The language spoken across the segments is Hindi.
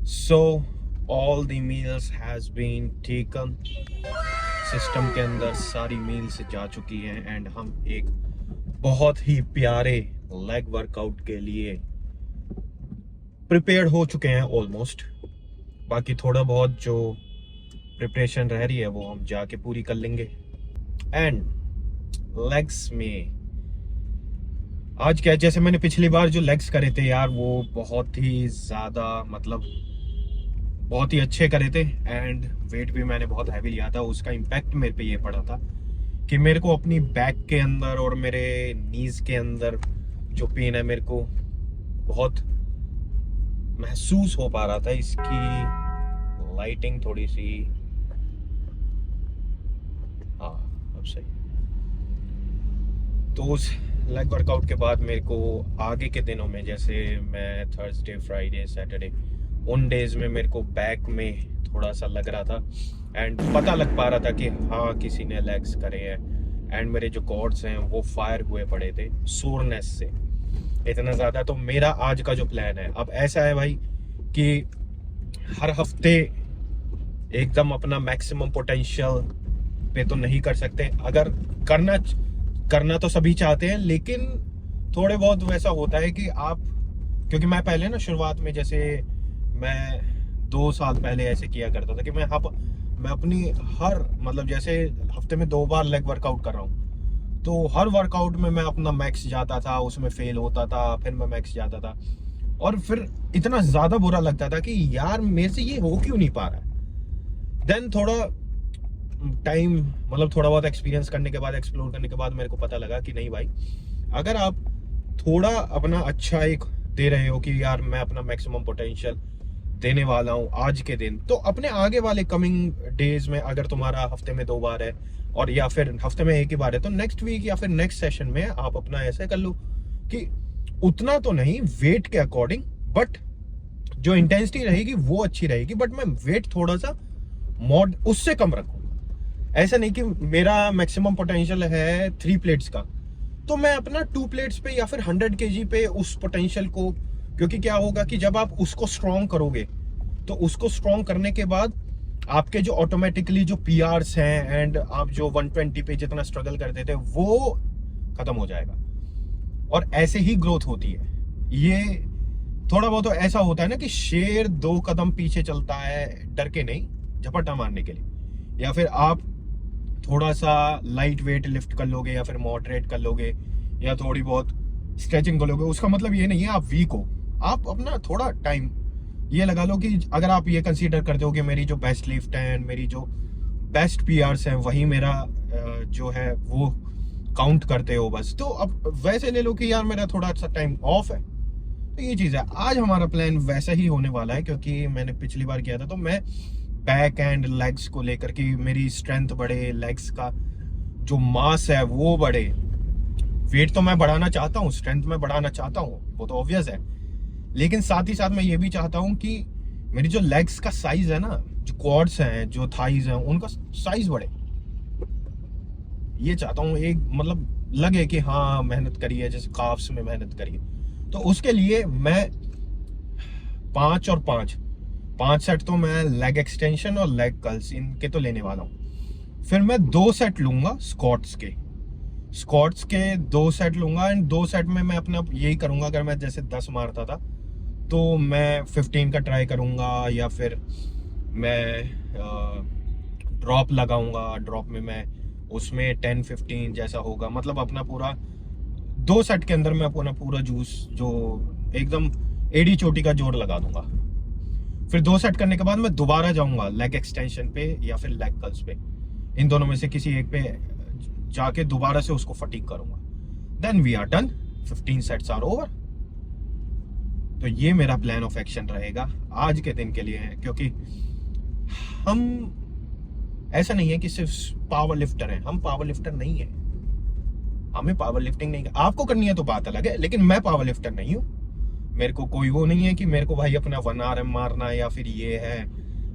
So all the meals has been taken. System के अंदर सारी मील्स जा चुकी हैं एंड हम एक बहुत ही प्यारे लेग वर्कआउट के लिए प्रिपेयर्ड हो चुके हैं ऑलमोस्ट। बाकी थोड़ा बहुत जो प्रिपरेशन रह रही है वो हम जाके पूरी कर लेंगे। एंड लेग्स में आज क्या, जैसे मैंने पिछली बार जो लेग्स करे थे यार, वो बहुत ही ज़्यादा मतलब बहुत ही अच्छे करे थे एंड वेट भी मैंने बहुत हैवी लिया था। उसका इम्पैक्ट मेरे पे ये पड़ा था कि मेरे को अपनी बैक के अंदर और मेरे नीज के अंदर जो पेन है मेरे को बहुत महसूस हो पा रहा था। इसकी लाइटिंग थोड़ी सी, हाँ अब सही। तो उस लेग वर्कआउट के बाद मेरे को आगे के दिनों में, जैसे मैं थर्सडे फ्राइडे सैटरडे, उन डेज में मेरे को बैक में थोड़ा सा लग रहा था एंड पता लग पा रहा था कि हाँ किसी ने लेग्स करे हैं एंड मेरे जो कॉर्ड्स हैं वो फायर हुए पड़े थे सोरनेस से इतना ज़्यादा। तो मेरा आज का जो प्लान है अब ऐसा है भाई कि हर हफ्ते एकदम अपना मैक्सिमम पोटेंशियल पे तो नहीं कर सकते। अगर करना तो सभी चाहते हैं, लेकिन थोड़े बहुत वैसा होता है कि आप, क्योंकि मैं पहले ना शुरुआत में, जैसे मैं 2 साल पहले ऐसे किया करता था कि मैं अपनी हर मतलब जैसे हफ्ते में 2 बार लेग वर्कआउट कर रहा हूँ, तो हर वर्कआउट में मैं अपना मैक्स जाता था, उसमें फेल होता था, फिर मैं मैक्स जाता था और फिर इतना ज़्यादा बुरा लगता था कि यार मेरे से ये हो क्यों नहीं पा रहा है। देन थोड़ा टाइम मतलब थोड़ा बहुत एक्सपीरियंस करने के बाद, एक्सप्लोर करने के बाद मेरे को पता लगा कि नहीं भाई, अगर आप थोड़ा अपना अच्छा एक दे रहे हो कि यार मैं अपना मैक्सिमम पोटेंशियल देने वाला हूँ आज के दिन, तो अपने आगे वाले कमिंग डेज में अगर तुम्हारा हफ्ते में 2 बार है और या फिर हफ्ते में 1 ही बार है, तो नेक्स्ट वीक या फिर नेक्स्ट सेशन में आप अपना ऐसे कर लो कि उतना तो नहीं वेट के अकॉर्डिंग, बट जो इंटेंसिटी रहेगी वो अच्छी रहेगी, बट मैं वेट थोड़ा सा मॉड उससे कम रखूँ। ऐसा नहीं कि मेरा मैक्सिमम पोटेंशियल है 3 प्लेट्स का, तो मैं अपना 2 प्लेट्स पे या फिर 100 केजी पे उस पोटेंशियल को, क्योंकि क्या होगा कि जब आप उसको स्ट्रॉन्ग करोगे तो उसको स्ट्रॉन्ग करने के बाद आपके जो ऑटोमेटिकली जो पीआरस हैं एंड आप जो 120 पे जितना स्ट्रगल करते थे वो खत्म हो जाएगा और ऐसे ही ग्रोथ होती है। ये थोड़ा बहुत तो ऐसा होता है ना कि शेर 2 कदम पीछे चलता है डर के नहीं, झपट्टा मारने के लिए। या फिर आप थोड़ा सा लाइट वेट लिफ्ट कर लोगे या फिर मॉडरेट कर लोगे या थोड़ी बहुत स्ट्रेचिंग कर लोगे, उसका मतलब ये नहीं है आप वीक हो। आप अपना थोड़ा टाइम ये लगा लो कि अगर आप ये कंसीडर करते हो कि मेरी जो बेस्ट लिफ्ट है एंड मेरी जो बेस्ट पीआरस हैं वही मेरा जो है वो काउंट करते हो बस, तो अब वैसे ले लो कि यार मेरा थोड़ा सा टाइम ऑफ है। तो ये चीज़ है, आज हमारा प्लान वैसा ही होने वाला है, क्योंकि मैंने पिछली बार किया था तो मैं बैक एंड लेग्स को लेकर कि मेरी स्ट्रेंथ बढ़े, लेग्स का जो मास है वो बढ़े। वेट तो मैं बढ़ाना चाहता हूँ, स्ट्रेंथ में बढ़ाना चाहता हूँ, वो तो ऑब्वियस है, लेकिन साथ ही साथ मैं ये भी चाहता हूँ कि मेरी जो लेग्स का साइज है ना, जो क्वाड्स हैं, जो थाइज हैं, उनका साइज बढ़े। ये चाहता हूँ, एक मतलब लगे कि हाँ मेहनत करी है, जैसे काफ्स में मेहनत करी है। तो उसके लिए मैं 5 और 5 सेट तो मैं लेग एक्सटेंशन और लेग कर्ल्स इनके तो लेने वाला हूँ। फिर मैं 2 सेट लूंगा स्क्वाट्स के 2 सेट लूंगा एंड 2 सेट में मैं अपना यही करूंगा, अगर मैं जैसे 10 मारता था तो मैं 15 का ट्राई करूंगा या फिर मैं ड्रॉप लगाऊंगा। ड्रॉप में मैं उसमें 10-15 जैसा होगा, मतलब अपना पूरा 2 सेट के अंदर मैं अपना पूरा जूस जो एकदम एड़ी चोटी का जोर लगा दूंगा। फिर 2 सेट करने के बाद मैं दोबारा जाऊंगा लेग एक्सटेंशन पे या फिर लेग कर्ल्स पे, इन दोनों में से किसी एक पे जाके दोबारा से उसको फटीग करूंगा। Then we are done, 15 sets are over. तो ये मेरा प्लान ऑफ एक्शन रहेगा आज के दिन के लिए है, क्योंकि हम ऐसा नहीं है कि सिर्फ पावर लिफ्टर हैं, हम पावर लिफ्टर नहीं है, हमें पावर लिफ्टिंग नहीं, आपको करनी है तो बात अलग है, लेकिन मैं पावर लिफ्टर नहीं हूँ। मेरे को कोई वो नहीं है कि मेरे को भाई अपना 1 RM मारना है या फिर ये है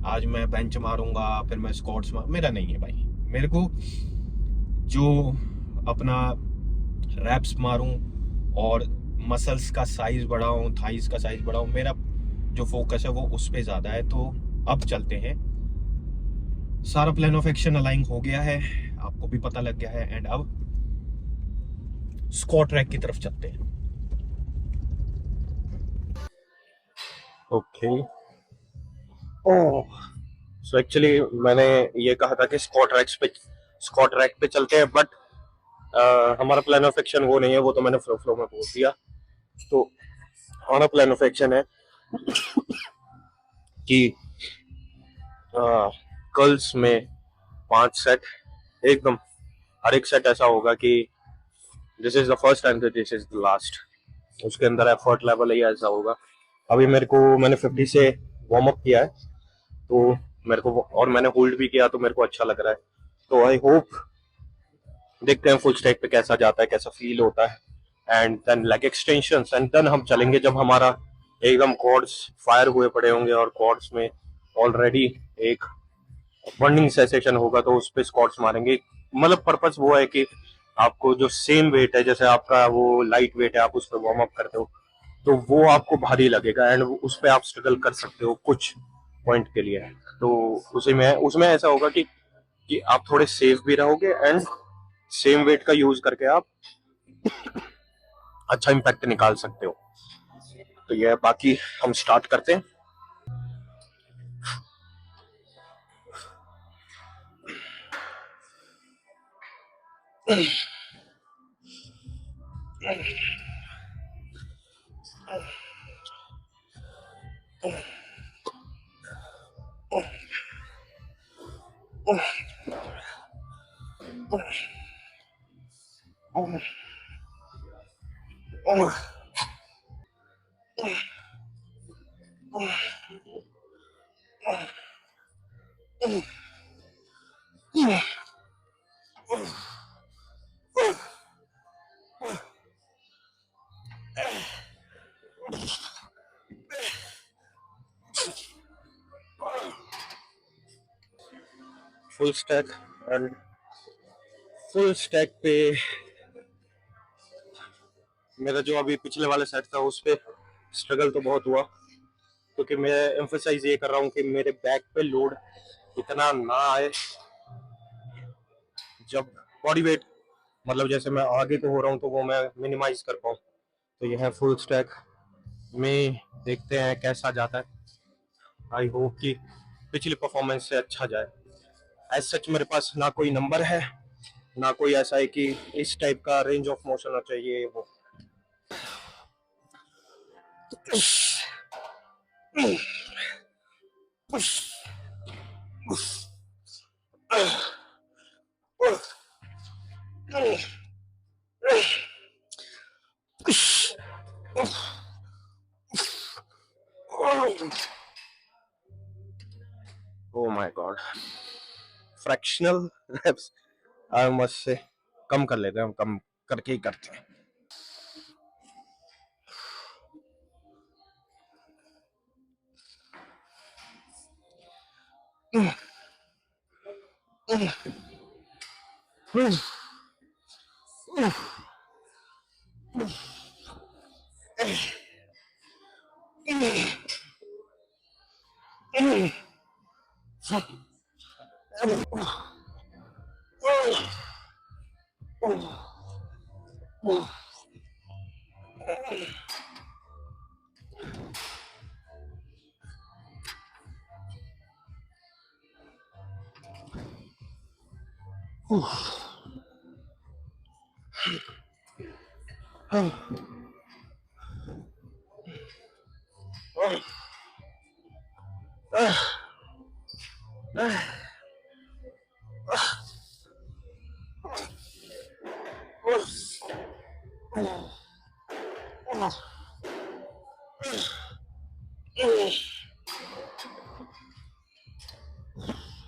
आज मैं बेंच मारूंगा फिर मैं स्क्वाट्स मेरा नहीं है भाई। मेरे को जो अपना रैप्स मारूं और मसल्स का साइज बढ़ाऊं, थाइस का साइज बढ़ाऊं, मेरा जो फोकस है वो उस पे ज़्यादा है। तो अब चलते हैं, सारा प्लान ऑफ एक्शन अलाइन हो गया है, आपको भी पता लग गया है, एंड अब स्क्वाट ट्रैक की तरफ चलते हैं। ओके, ओह, सो एक्चुअली मैंने ये कहा था कि स्क्वाट ट्रैक पे चलते हैं, बट हमारा प्लान ऑफ एक्शन वो नहीं है, वो तो मैंने फ्लो फ्लो में बोल दिया। तो हमारा प्लान ऑफ एक्शन है कि कर्ल्स में 5 सेट, एकदम हर एक सेट ऐसा होगा कि this is the first and this is the last, उसके अंदर एफर्ट लेवल ही ऐसा होगा। अभी मैंने 50 से वार्म अप किया है, तो मेरे को, और मैंने होल्ड भी किया, तो मेरे को अच्छा लग रहा है। तो आई होप, देखते हैं फुल स्टैक पे कैसा जाता है, कैसा फील होता है, and then leg extensions, and then हम चलेंगे जब हमारा एकदम कॉर्ड्स फायर हुए पड़े होंगे और कॉर्ड्स में ऑलरेडी एक बर्निंग सेंसेशन होगा, तो उस पे स्क्वाट्स मारेंगे। मतलब पर्पस वो है कि आपको जो सेम वेट है, जैसे आपका वो लाइट वेट है, आप उस पर वार्म अप करते हो, तो वो आपको भारी लगेगा, एंड उस पर आप स्ट्रगल कर सकते हो कुछ पॉइंट के लिए। तो उसमें ऐसा होगा कि आप थोड़े सेफ भी रहोगे, एंड सेम वेट का यूज करके आप अच्छा इम्पैक्ट निकाल सकते हो। तो ये बाकी हम स्टार्ट करते हैं। Full stack, and full stack पे मेरा जो अभी पिछले वाले सेट था, उस पे स्ट्रगल तो बहुत हुआ, क्योंकि मैं एम्फसाइज ये कर रहा हूँ कि मेरे बैक पे लोड इतना ना आए, जब बॉडी वेट, मतलब जैसे मैं आगे को हो रहा हूँ, तो वो मैं मिनिमाइज कर पाऊँ। तो यह है फुल स्टैक में, देखते हैं कैसा जाता है। आई होप कि पिछली परफॉर्मेंस से अच्छा जाए। एज सच मेरे पास ना कोई नंबर है, ना कोई ऐसा है कि इस टाइप का रेंज ऑफ मोशन होना चाहिए वो। Oh my God, fractional reps I must say कम कर लेते हैं, हम कम करके ही करते हैं।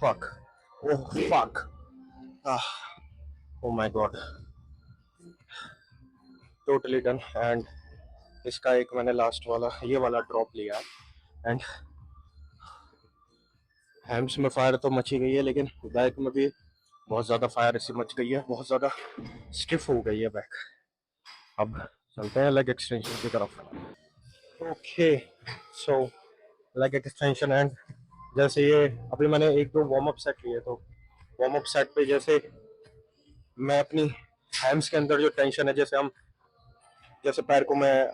Fuck. Oh fuck. Ah. Oh my God. Totally done. And इसका एक मैंने लास्ट वाला ये वाला ड्रॉप लिया, एंड हैम्स में फायर तो मची गई है, लेकिन बैक में भी बहुत ज़्यादा फायर ऐसी मच गई है, बहुत ज़्यादा स्टिफ हो गई है बैक। अब चलते हैं लेग एक्सटेंशन की तरफ। Okay, so leg extension and जैसे ये अभी मैंने एक दो वार्म अप सेट लिए, तो वार्म अप सेट पे जैसे मैं अपनी हैम्स के अंदर जो टेंशन है, जैसे हम जैसे पैर को मैं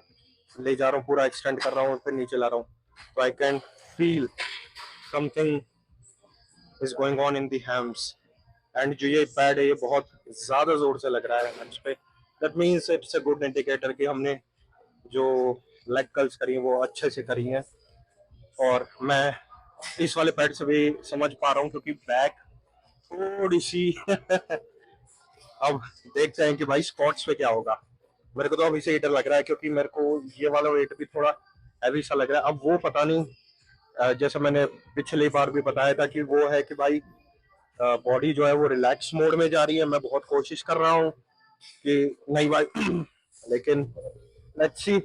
ले जा रहा हूँ, पूरा एक्सटेंड कर रहा हूँ, फिर नीचे ला रहा हूँ, तो I can feel something is going on in the hams. And जो ये पैड है ये बहुत ज्यादा जोर से लग रहा है हैम्स पे। That means it's a good indicator कि हमने जो लेग कर्ल्स करी हैं वो अच्छे से करी हैं। और मैं इस वाले पैड से भी समझ पा रहा हूँ, क्योंकि बैक थोड़ी सी अब देखते हैं कि भाई स्क्वाट्स पे क्या होगा। मेरे को तो अभी से ही डर लग रहा है, क्योंकि मेरे को ये वाला वेट भी थोड़ा हैवी सा लग रहा है। अब वो पता नहीं, जैसे मैंने पिछली बार भी बताया था कि वो है कि भाई बॉडी जो है वो रिलैक्स मोड में जा रही है। मैं बहुत कोशिश कर रहा हूँ कि नहीं भाई लेकिन लेट्स सी,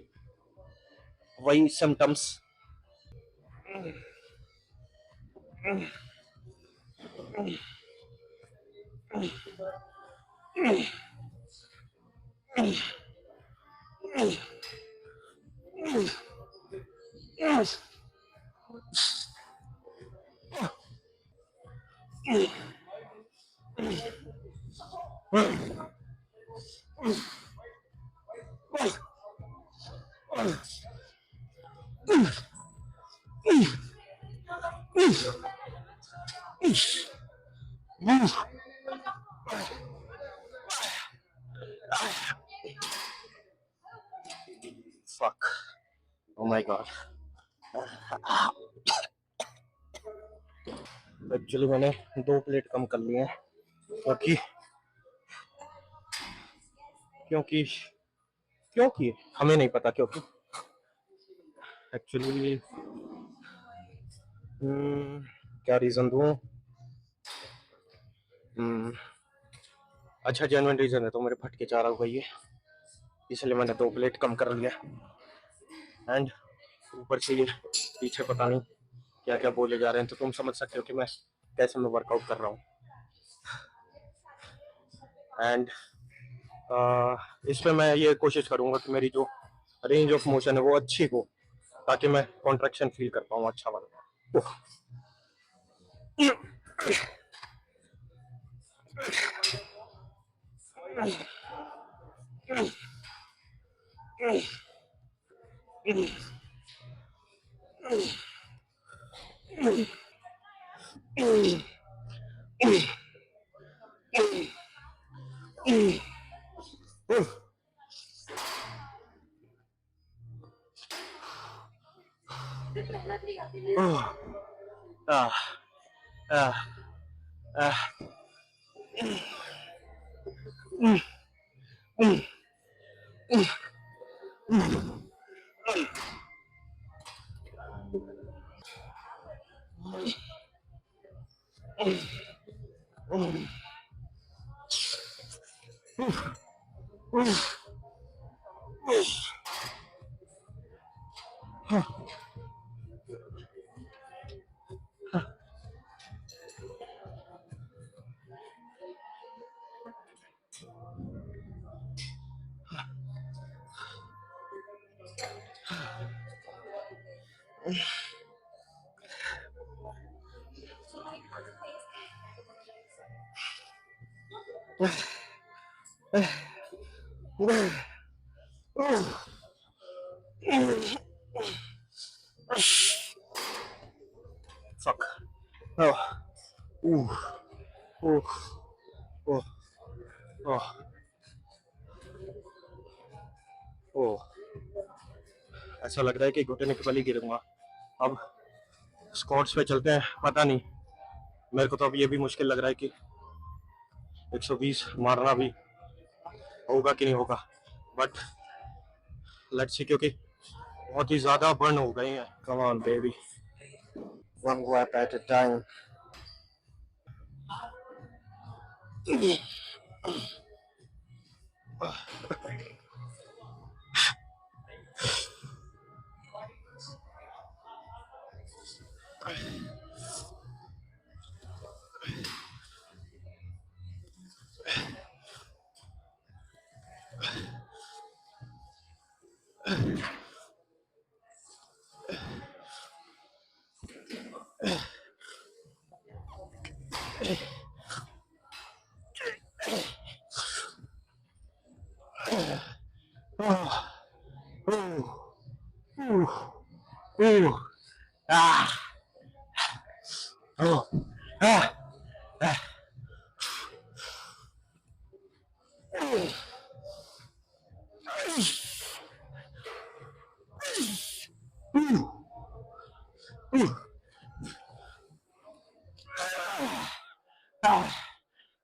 वही symptoms. Fuck, oh my God. Actually मैंने 2 प्लेट कम कर लिए हैं, क्योंकि क्योंकि क्योंकि हमें नहीं पता क्योंकि एक्चुअली क्या रीजन दूं। अच्छा जेन्युइन रीजन है, तो मेरे फटके चारा हो गई है, इसलिए मैंने 2 प्लेट कम कर लिया। एंड ऊपर से ये पीछे पता नहीं क्या क्या बोले जा रहे हैं, तो तुम समझ सकते हो कि मैं कैसे मैं वर्कआउट कर रहा हूँ। एंड इस पे मैं ये कोशिश करूंगा कि मेरी जो रेंज ऑफ मोशन है वो अच्छी हो, ताकि मैं कॉन्ट्रैक्शन फील कर पाऊँ अच्छा वाला। Ah, ah, ah. Fuck. Oh. Ooh. Oh. Oh. Oh. Oh. ऐसा लग रहा है कि घुटने के बल ही गिरूंगा। अब स्क्वाट्स पे चलते हैं। पता नहीं, मेरे को तो अब ये भी मुश्किल लग रहा है कि 120 मारना भी होगा कि नहीं होगा, बट लेट्स सी, क्योंकि बहुत ही ज्यादा बर्न हो गए हैं। Come on baby, one rep at a time. Oh, oh, oh, ah, oh, ah, ah, ah,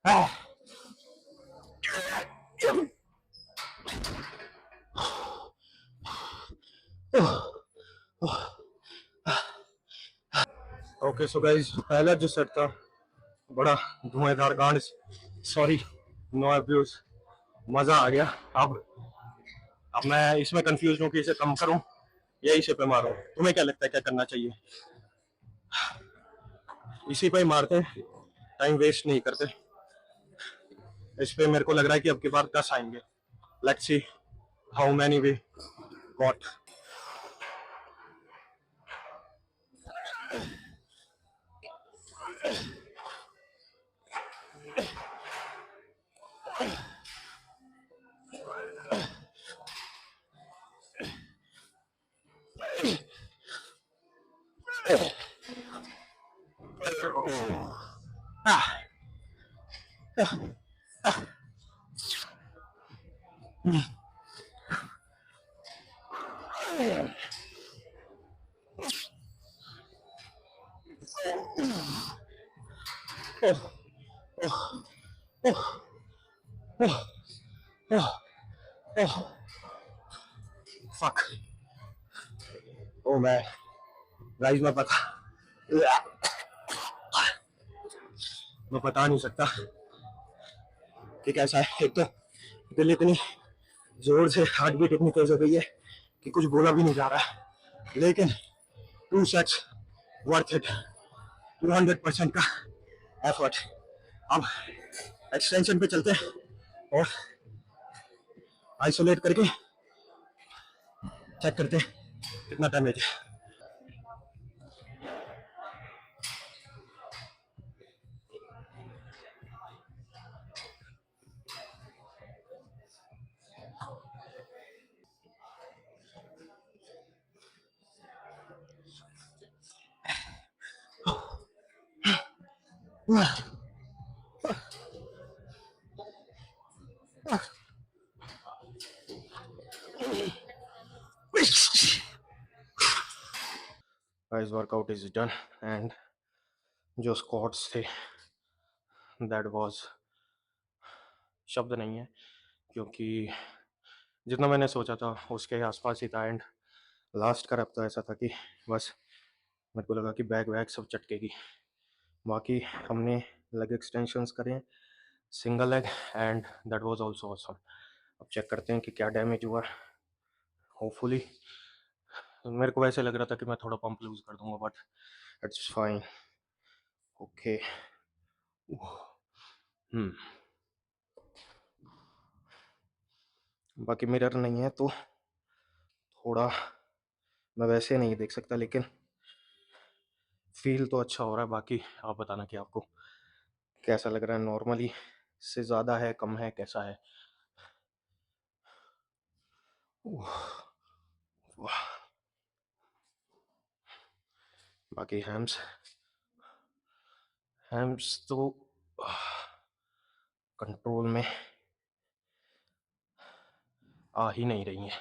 ah. Okay so guys, पहला जो सेट था बड़ा धुआंधार गांड, सॉरी, नो अब्यूज, मजा आ गया। अब मैं इसमें कंफ्यूज हूँ कि इसे कम करूँ या इसे पे मारूं। तुम्हें क्या लगता है क्या करना चाहिए? इसी पे ही मारते, टाइम वेस्ट नहीं करते। इस पे मेरे को लग रहा है कि अब की बार 10 आएंगे। Let's see how many we got. Fuck, oh मैं गाइस, मैं बता नहीं सकता कि कैसा है। एक तो दिल इतनी जोर से, हार्ट बीट इतनी तेज हो गई है कि कुछ बोला भी नहीं जा रहा है, लेकिन 2 सेट्स वर्थ इट, 200% का एफर्ट। अब एक्सटेंशन पे चलते हैं और आइसोलेट करके चेक करते हैं कितना डैमेज है। Guys, workout is done and जो स्क्वाट्स थे, दैट वाज, शब्द नहीं है, क्योंकि जितना मैंने सोचा था उसके आसपास ही था। एंड लास्ट का रफ तो ऐसा था कि बस मेरे को लगा कि बैग वैग सब चटकेगी। बाकी हमने लेग एक्सटेंशंस करे, single leg, and that was also awesome. अब चेक करते हैं कि क्या डैमेज हुआ। होपफुली, मेरे को वैसे लग रहा था कि मैं थोड़ा पंप लूज कर दूंगा, बट इट्स फाइन। ओके। हम्म। बाकी मिरर नहीं है तो थोड़ा मैं वैसे नहीं देख सकता, लेकिन फील तो अच्छा हो रहा है। बाकी आप बताना कि आपको कैसा लग रहा है, नॉर्मली से ज़्यादा है, कम है, कैसा है? वाह। बाकी हैम्स हैम्स तो कंट्रोल में आ ही नहीं रही हैं,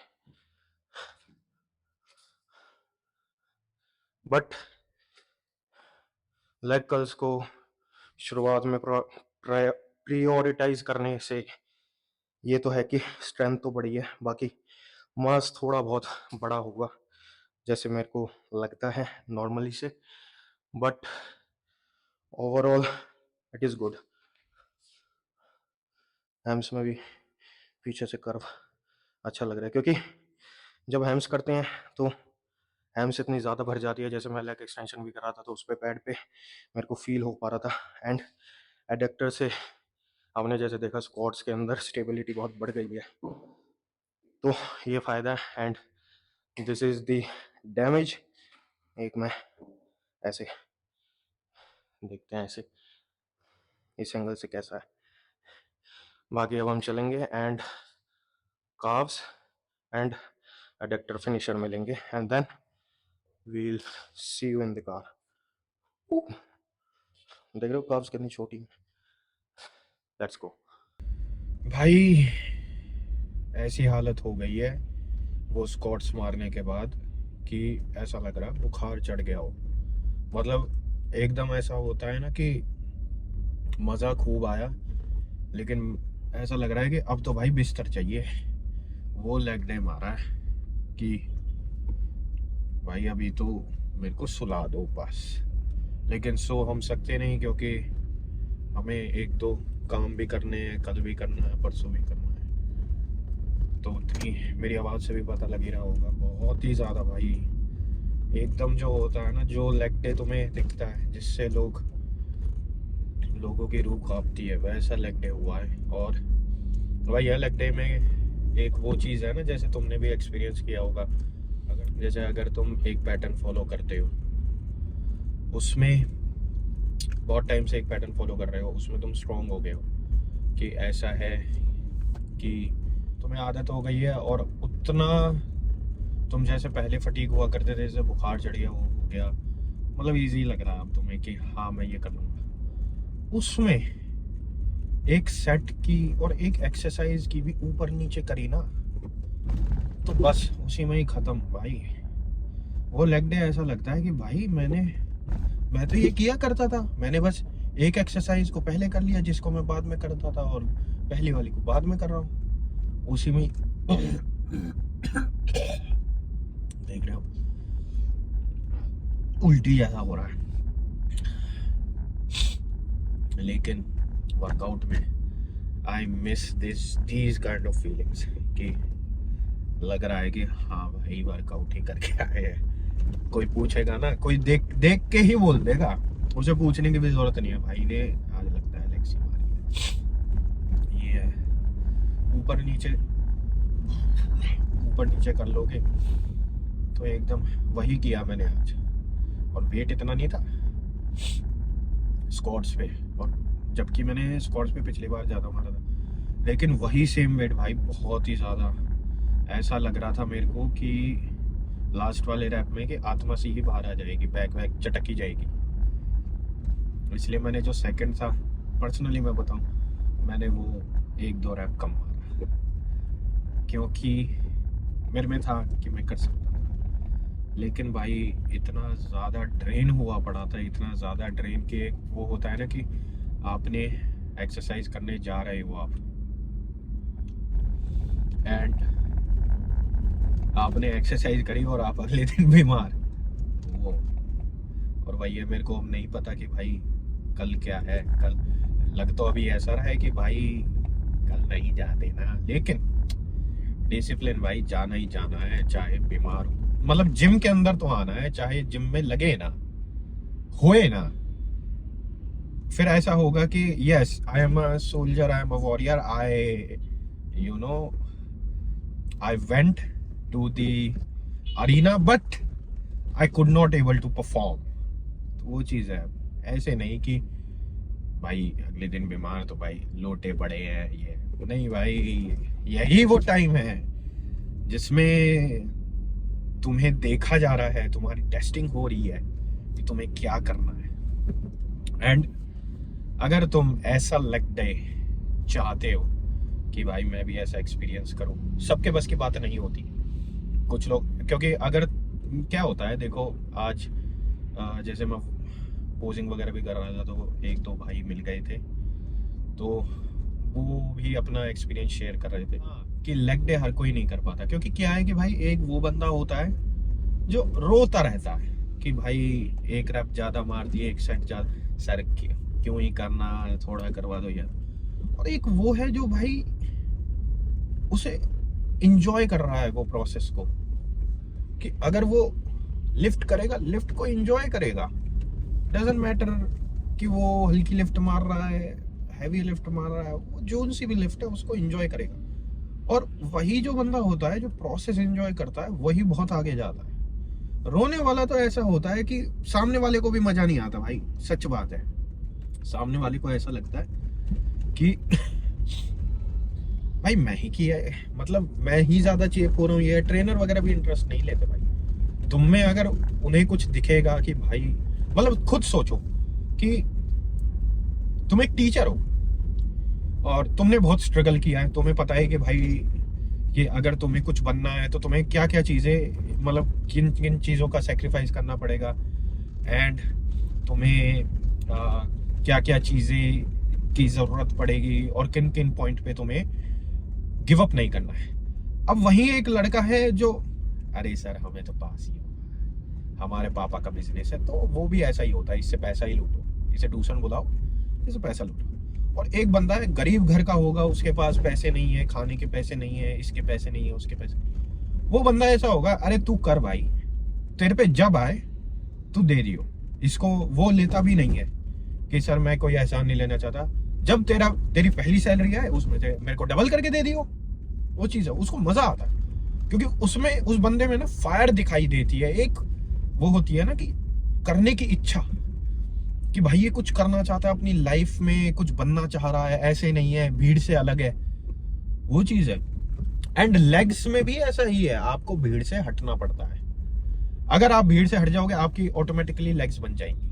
बट लेग कर्ल्स को शुरुआत में प्रियोरिटाइज करने से ये तो है कि स्ट्रेंथ तो बढ़ी है, बाकी मास थोड़ा बहुत बड़ा होगा जैसे मेरे को लगता है नॉर्मली से, but overall it is good. Hams में भी पीछे से कर्व अच्छा लग रहा है, क्योंकि जब हैम्स करते हैं तो हैम्स इतनी ज़्यादा भर जाती है। जैसे मैं लेग एक्सटेंशन भी कर रहा था तो उस पर पैड पे मेरे को फील हो पा रहा था, एंड एडेक्टर से आपने जैसे देखा स्क्वाट्स के अंदर स्टेबिलिटी बहुत बढ़ गई है, तो ये फ़ायदा है। And this is the damage. एक मैं ऐसे देखते हैं ऐसे इस एंगल से कैसा है। बाकी अब हम चलेंगे and calves and adductor finisher मिलेंगे and then we'll see you in the car. देख रहे हो काव्स कितनी छोटी है। Let's go. भाई ऐसी हालत हो गई है वो स्कॉट्स मारने के बाद कि ऐसा लग रहा बुखार चढ़ गया हो। मतलब एकदम ऐसा होता है ना कि मज़ा खूब आया, लेकिन ऐसा लग रहा है कि अब तो भाई बिस्तर चाहिए। वो लेग डे मारा है कि भाई अभी तो मेरे को सुला दो बस। लेकिन सो हम सकते नहीं, क्योंकि हमें एक दो काम भी करने हैं, कल भी करना है, परसों भी करना है। तो उतनी मेरी आवाज़ से भी पता लग ही रहा होगा, बहुत ही ज़्यादा भाई एकदम जो होता है ना, जो लेग डे तुम्हें दिखता है जिससे लोगों की रूह कांपती है, वैसा लेग डे हुआ है। और भाई यह लेग डे में एक वो चीज़ है ना, जैसे तुमने भी एक्सपीरियंस किया होगा, अगर तुम एक पैटर्न फॉलो करते हो, उसमें बहुत टाइम से एक पैटर्न फॉलो कर रहे हो, उसमें तुम स्ट्रॉन्ग हो गए हो कि ऐसा है कि तुम्हें आदत हो गई है, और उतना तुम जैसे पहले फटीक हुआ करते थे, जैसे बुखार चढ़ गया, वो हो गया, मतलब इजी लग रहा है अब तुम्हें कि हाँ मैं ये कर लूँगा। उसमें एक सेट की और एक एक्सरसाइज की भी ऊपर नीचे करी ना, तो बस उसी में ही ख़त्म भाई। वो लेग डे ऐसा लगता है कि भाई मैं तो ये किया करता था, मैंने बस एक एक्सरसाइज को पहले कर लिया जिसको मैं बाद में करता था, और पहली वाली को बाद में कर रहा हूँ, उसी में देख रहे हो उल्टी जैसा हो रहा है। लेकिन वर्कआउट में I miss these kind of feelings कि लग रहा है कि हाँ भाई वर्कआउट ही करके आए हैं। कोई पूछेगा ना, कोई देख के ही बोल देगा, उसे पूछने की भी जरूरत नहीं है, भाई ने आज लगता है लेग्स मारी है। ये है ऊपर नीचे कर लोगे तो एकदम वही किया मैंने आज, और वेट इतना नहीं था स्क्वाट्स पे, और जबकि मैंने स्क्वाट्स पे पिछली बार ज़्यादा मारा था, लेकिन वही सेम वेट भाई बहुत ही ज़्यादा। ऐसा लग रहा था मेरे को कि लास्ट वाले रैप में कि आत्मा से ही बाहर आ जाएगी, बैक वैक चटक ही जाएगी। इसलिए मैंने जो सेकंड था, पर्सनली मैं बताऊं, मैंने वो एक दो रैप कम मारा, क्योंकि मेरे में था कि मैं कर सकता था। लेकिन भाई इतना ज़्यादा ड्रेन हुआ पड़ा था, इतना ज़्यादा ड्रेन के वो होता है ना कि आपने एक्सरसाइज करने जा रहे हो आप, एंड आपने एक्सरसाइज करी और आप अगले दिन बीमार, वो और भैया मेरे को नहीं पता कि भाई कल क्या है। कल लग तो अभी ऐसा रहा है कि भाई कल नहीं जाते ना, लेकिन डिसिप्लिन भाई जाना ही जाना है, चाहे बीमार हो, मतलब जिम के अंदर तो आना है, चाहे जिम में लगे ना होए ना, फिर ऐसा होगा कि yes I am a soldier, I am a warrior, I went to the arena but I could not able to perform। तो वो चीज़ है, ऐसे नहीं कि भाई अगले दिन बीमार तो भाई लोटे पड़े हैं, ये नहीं भाई। यही वो टाइम है जिसमें तुम्हें देखा जा रहा है, तुम्हारी टेस्टिंग हो रही है कि तुम्हें क्या करना है। एंड अगर तुम ऐसा लेग डे चाहते हो कि भाई मैं भी ऐसा एक्सपीरियंस करूं, सबके बस की बात नहीं होती। कुछ लोग, क्योंकि अगर क्या होता है देखो, आज जैसे मैं पोजिंग वगैरह भी कर रहा था, तो एक दो भाई मिल गए थे, तो वो भी अपना एक्सपीरियंस शेयर कर रहे थे कि लेग डे हर कोई नहीं कर पाता। क्योंकि क्या है कि भाई एक वो बंदा होता है जो रोता रहता है कि भाई एक रैप ज़्यादा मार दिए, एक सेट ज़्यादा, सर क्यों ही करना, थोड़ा करवा दो यार। और एक वो है जो भाई उसे इंजॉय कर रहा है वो प्रोसेस को, कि अगर वो लिफ्ट करेगा, लिफ्ट को इंजॉय करेगा, डजंट मैटर कि वो हल्की लिफ्ट मार रहा है, हैवी लिफ्ट मार रहा है, वो जो सी भी लिफ्ट है उसको इंजॉय करेगा। और वही जो बंदा होता है जो प्रोसेस इंजॉय करता है, वही बहुत आगे जाता है। रोने वाला तो ऐसा होता है कि सामने वाले को भी मजा नहीं आता भाई, सच बात है। सामने वाले को ऐसा लगता है कि भाई मैं ही किया है, मतलब मैं ही ज्यादा चेप हो रहा हूँ। ये ट्रेनर वगैरह भी इंटरेस्ट नहीं लेते भाई। तुम में अगर उन्हें कुछ दिखेगा कि भाई, मतलब खुद सोचो कि तुम एक टीचर हो और तुमने बहुत स्ट्रगल किया है, तुम्हें पता है कि भाई कि अगर तुम्हें कुछ बनना है तो तुम्हें क्या क्या चीज़ें, मतलब किन किन चीज़ों का सेक्रीफाइस करना पड़ेगा, एंड तुम्हें क्या क्या चीज़ें की ज़रूरत पड़ेगी और किन किन पॉइंट पे तुम्हें गिव अप नहीं करना है। अब वहीं एक लड़का है जो, अरे सर हमें तो पास ही होगा, हमारे पापा का बिजनेस है, तो वो भी ऐसा ही होता है, इससे पैसा ही लूटो, इसे ट्यूशन बुलाओ, इससे पैसा लूटो। और एक बंदा है गरीब घर का होगा, उसके पास पैसे नहीं है, खाने के पैसे नहीं है, इसके पैसे नहीं है, उसके पैसे, वो बंदा ऐसा होगा, अरे तू कर भाई, तेरे पे जब आए तू दे दियो इसको। वो लेता भी नहीं है कि सर मैं कोई एहसान नहीं लेना चाहता, जब तेरी पहली सैलरी आए उसमें से मेरे को डबल करके दे दियो। वो चीज है, उसको मजा आता है, क्योंकि उसमें उस बंदे में ना फायर दिखाई देती है, एक वो होती है ना कि करने की इच्छा, कि भाई ये कुछ करना चाहता है अपनी लाइफ में, कुछ बनना चाह रहा है, ऐसे नहीं है, भीड़ से अलग है, वो चीज है। एंड लेग्स में भी ऐसा ही है, आपको भीड़ से हटना पड़ता है। अगर आप भीड़ से हट जाओगे आपकी ऑटोमेटिकली लेग्स बन जाएंगी।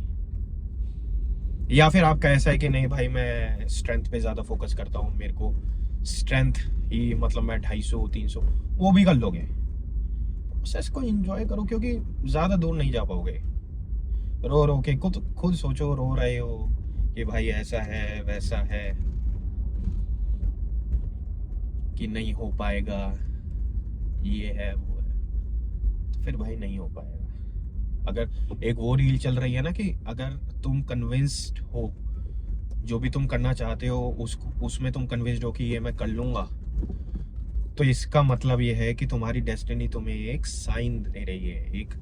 या फिर आपका ऐसा है कि नहीं भाई मैं स्ट्रेंथ पे ज्यादा फोकस करता हूँ, मेरे को स्ट्रेंथ ही, मतलब मैं 250 300, वो भी कर लोगे। प्रोसेस को एंजॉय करो, क्योंकि ज्यादा दूर नहीं जा पाओगे। रो रो के खुद सोचो, रो रहे हो कि भाई ऐसा है वैसा है, कि नहीं हो पाएगा, ये है वो है, तो फिर भाई नहीं हो पाएगा। अगर एक वो रील चल रही है ना कि अगर तुम कन्विंस्ड हो, जो भी तुम करना चाहते हो उसमें तुम कन्विंस्ड हो कि ये मैं कर लूंगा, तो इसका मतलब ये है कि तुम्हारी डेस्टिनी तुम्हें एक साइन दे रही है, एक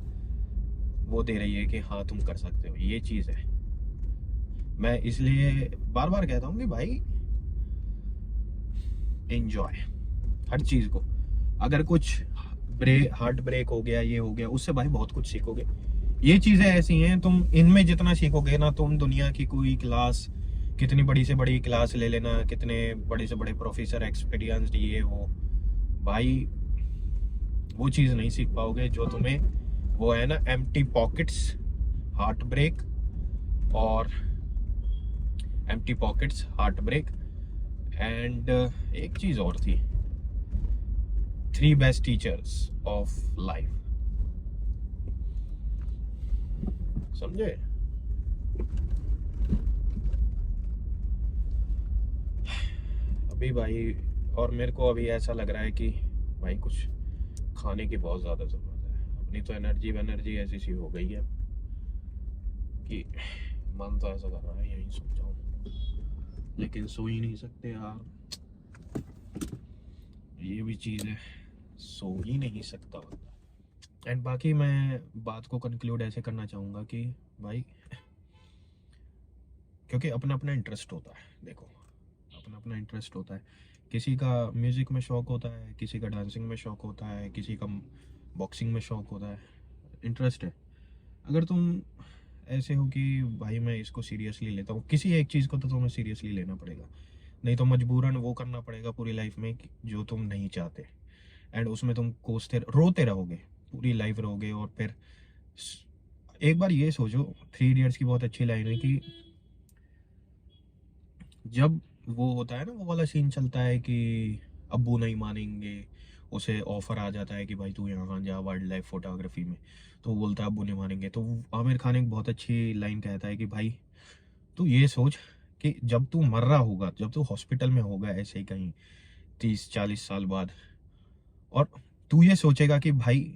वो दे रही है कि हाँ तुम कर सकते हो। ये चीज है, मैं इसलिए बार बार कहता हूँ कि भाई एंजॉय हर चीज को। अगर कुछ हार्ट ब्रेक हो गया, ये हो गया, उससे भाई बहुत कुछ सीखोगे। ये चीजें ऐसी हैं, तुम इनमें जितना सीखोगे ना, तुम दुनिया की कोई क्लास, कितनी बड़ी से बड़ी क्लास ले लेना, कितने बड़े से बड़े प्रोफेसर एक्सपीरियंस्ड ये वो, भाई वो चीज नहीं सीख पाओगे जो तुम्हें वो है ना, एम्प्टी पॉकेट्स, हार्ट ब्रेक और empty pockets, heart break, and एक चीज और थी, 3 बेस्ट टीचर्स ऑफ लाइफ, समझे? अभी भाई, और मेरे को अभी ऐसा लग रहा है कि भाई कुछ खाने की बहुत ज़्यादा ज़रूरत है। अपनी तो एनर्जी ऐसी सी हो गई है कि मन तो ऐसा कर रहा है यहीं सो जाऊं, लेकिन सो ही नहीं सकते यार, ये भी चीज़ है, सो ही नहीं सकता बंदा। एंड बाकी मैं बात को कंक्लूड ऐसे करना चाहूँगा कि भाई, क्योंकि अपना अपना इंटरेस्ट होता है, देखो अपना अपना इंटरेस्ट होता है। किसी का म्यूज़िक में शौक होता है, किसी का डांसिंग में शौक होता है, किसी का बॉक्सिंग में शौक होता है, इंटरेस्ट है। अगर तुम ऐसे हो कि भाई मैं इसको सीरियसली लेता हूँ, किसी एक चीज़ को तो तुम्हें सीरियसली लेना पड़ेगा, नहीं तो मजबूरन वो करना पड़ेगा पूरी लाइफ में जो तुम नहीं चाहते, एंड उसमें तुम कोसते रोते रहोगे, पूरी लाइफ रहोगे। और फिर एक बार ये सोचो, 3 इडियट्स की बहुत अच्छी लाइन है कि जब वो होता है ना, वो वाला सीन चलता है कि अब्बू नहीं मानेंगे, उसे ऑफर आ जाता है कि भाई तू यहाँ जा वाइल्ड लाइफ फोटोग्राफी में, तो वो बोलता है अब्बू नहीं मानेंगे। तो आमिर खान एक बहुत अच्छी लाइन कहता है कि भाई तू ये सोच कि जब तू मर रहा होगा, जब तू हॉस्पिटल में होगा ऐसे ही कहीं 30-40 साल बाद, और तू ये सोचेगा कि भाई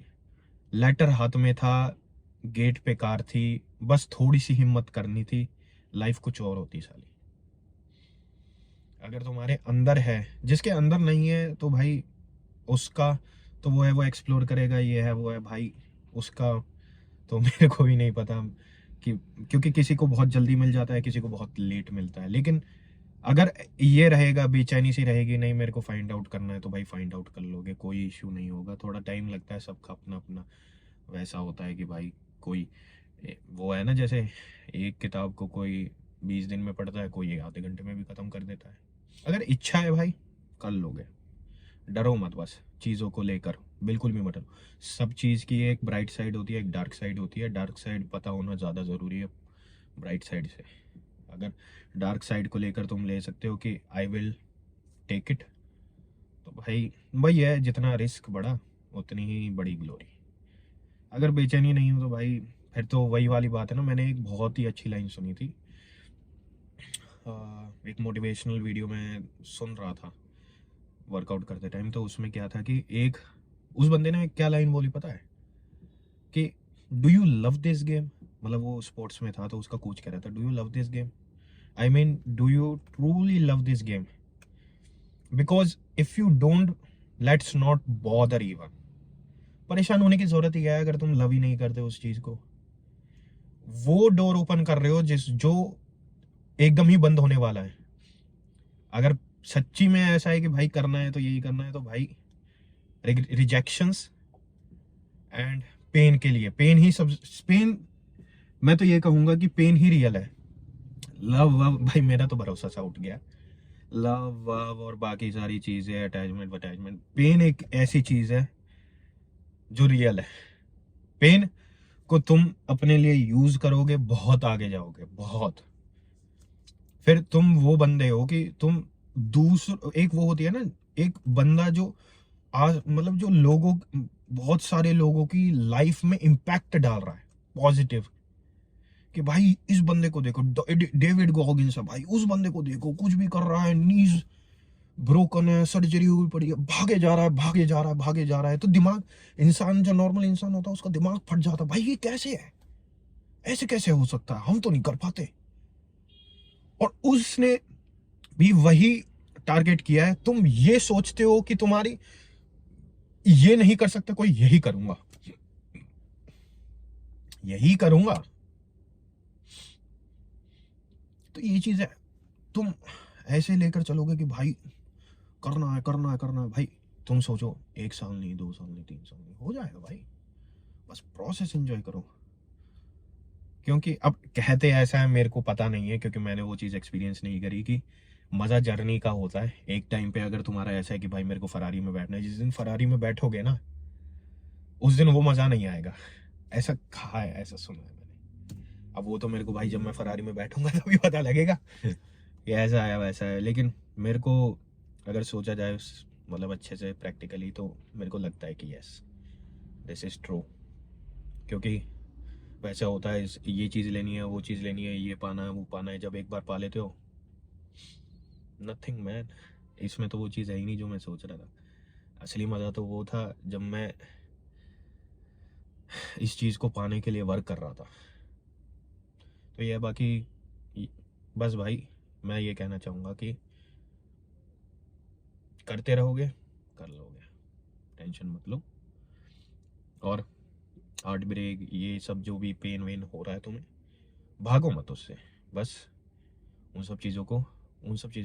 लेटर हाथ में था, गेट पे कार थी, बस थोड़ी सी हिम्मत करनी थी, लाइफ कुछ और होती साली। अगर तुम्हारे अंदर है, जिसके अंदर नहीं है तो भाई उसका तो वो है, वो एक्सप्लोर करेगा, ये है वो है भाई, उसका तो मेरे को भी नहीं पता कि, क्योंकि किसी को बहुत जल्दी मिल जाता है, किसी को बहुत लेट मिलता है। लेकिन अगर ये रहेगा, बेचैनी सी रहेगी, नहीं मेरे को फाइंड आउट करना है, तो भाई फाइंड आउट कर लोगे, कोई इश्यू नहीं होगा। थोड़ा टाइम लगता है, सबका अपना अपना वैसा होता है कि भाई कोई वो है ना, जैसे एक किताब को कोई 20 दिन में पढ़ता है, कोई आधे घंटे में भी ख़त्म कर देता है। अगर इच्छा है भाई कर लोगे, डरो मत बस चीज़ों को लेकर, बिल्कुल भी मत डरो। सब चीज़ की एक ब्राइट साइड होती है, एक डार्क साइड होती है। डार्क साइड पता होना ज़्यादा ज़रूरी है ब्राइट साइड से। अगर डार्क साइड को लेकर तुम ले सकते हो कि आई विल टेक इट, तो भाई वही है, जितना रिस्क बढ़ा उतनी ही बड़ी ग्लोरी। अगर बेचैनी नहीं हो तो भाई फिर तो वही वाली बात है ना। मैंने एक बहुत ही अच्छी लाइन सुनी थी, एक मोटिवेशनल वीडियो में सुन रहा था वर्कआउट करते टाइम। तो उसमें क्या था कि एक उस बंदे ने क्या लाइन बोली पता है कि do you love this game, मतलब वो स्पोर्ट्स में था तो उसका कोच कह रहा था do you love this game, I mean do you truly love this game, because if you don't let's not bother even. परेशान होने की जरूरत ही है अगर तुम लव ही नहीं करते उस चीज को। वो डोर ओपन कर रहे हो जो एकदम ही बंद होने वाला है। अगर सच्ची में ऐसा है कि भाई करना है तो यही करना है, तो भाई रिजेक्शंस एंड पेन के लिए, पेन ही सब, पेन मैं तो ये कहूंगा कि पेन ही रियल है। लव वव भाई मेरा तो भरोसा सा उठ गया। लव वव और बाकी सारी चीजें, अटैचमेंट अटैचमेंट, पेन एक ऐसी चीज है जो रियल है। पेन को तुम अपने लिए यूज करोगे, बहुत आगे जाओगे बहुत। फिर तुम वो बंदे हो कि तुम दूसर एक वो होती है ना, एक बंदा जो आज मतलब जो लोगों, बहुत सारे लोगों की लाइफ में इम्पैक्ट डाल रहा है पॉजिटिव, कि भाई इस बंदे को देखो, डेविड गॉगिंस है भाई, उस बंदे को देखो कुछ भी कर रहा है, नीज ब्रोकन है, सर्जरी हुई पड़ी है, भागे जा रहा है भागे जा रहा है भागे जा रहा है। तो दिमाग, इंसान जो नॉर्मल इंसान होता है उसका दिमाग फट जाता है, भाई ये कैसे है, ऐसे कैसे हो सकता है, हम तो नहीं कर पाते। और उसने भी वही टारगेट किया है। तुम ये सोचते हो कि तुम्हारी ये नहीं कर सकता कोई, यही करूंगा यही करूंगा, तो ये चीज है। तुम ऐसे लेकर चलोगे कि भाई करना है करना है करना है, भाई तुम सोचो 1 साल नहीं, 2 साल नहीं, 3 साल नहीं, हो जाएगा भाई। बस प्रोसेस एंजॉय करो। क्योंकि अब कहते ऐसा है, मेरे को पता नहीं है क्योंकि मैंने वो चीज़ एक्सपीरियंस नहीं करी कि मज़ा जर्नी का होता है। एक टाइम पे अगर तुम्हारा ऐसा है कि भाई मेरे को फरारी में बैठना है, जिस दिन फरारी में बैठोगे ना उस दिन वो मज़ा नहीं आएगा। ऐसा कहा है, ऐसा सुना है मैंने। अब वो तो मेरे को भाई जब मैं फरारी में बैठूंगा तभी पता लगेगा कि ऐसा है वैसा है। लेकिन मेरे को अगर सोचा जाए मतलब अच्छे से प्रैक्टिकली, तो मेरे को लगता है कि यस दिस इज़ ट्रू। क्योंकि वैसा होता है, ये चीज़ लेनी है, वो चीज़ लेनी है, ये पाना है, वो पाना है, जब एक बार पा लेते हो नथिंग मैन। इसमें तो वो चीज़ है ही नहीं जो मैं सोच रहा था। असली मज़ा तो वो था जब मैं इस चीज़ को पाने के लिए वर्क कर रहा था। तो ये बाकी बस भाई मैं ये कहना चाहूँगा कि करते रहोगे कर लोगे, टेंशन मत लो। और हार्ट ब्रेक ये सब जो भी पेन वेन हो रहा है तुम्हें, भागो मत उससे, बस उन सब चीज़ों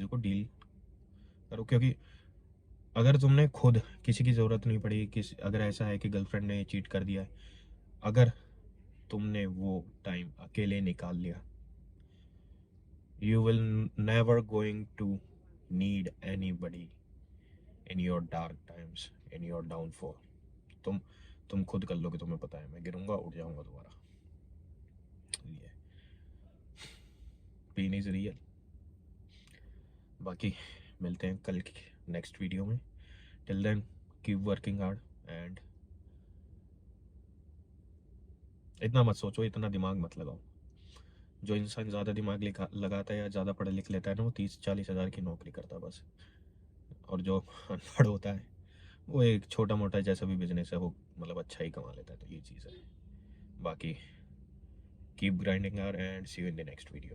को डील करो। क्योंकि अगर तुमने खुद, किसी की ज़रूरत नहीं पड़ी, अगर ऐसा है कि गर्लफ्रेंड ने चीट कर दिया है, अगर तुमने वो टाइम अकेले निकाल लिया, you will never going to need anybody in your dark times, in your downfall. तुम खुद कर लोगे, तुम्हें पता है मैं गिरूंगा उठ जाऊंगा दोबारा। ये पेन इज रियल। बाकी मिलते हैं कल की नेक्स्ट वीडियो में। Till then keep working hard and इतना मत सोचो, इतना दिमाग मत लगाओ। जो इंसान ज़्यादा दिमाग लगाता है या ज़्यादा पढ़ लिख लेता है ना, वो 30-40 हज़ार की नौकरी करता है बस। और जो अनपढ़ होता है वो एक छोटा मोटा जैसा भी बिजनेस है वो मतलब अच्छा ही कमा लेता है। तो ये चीज़ है। बाकी keep grinding our and see you in the next video.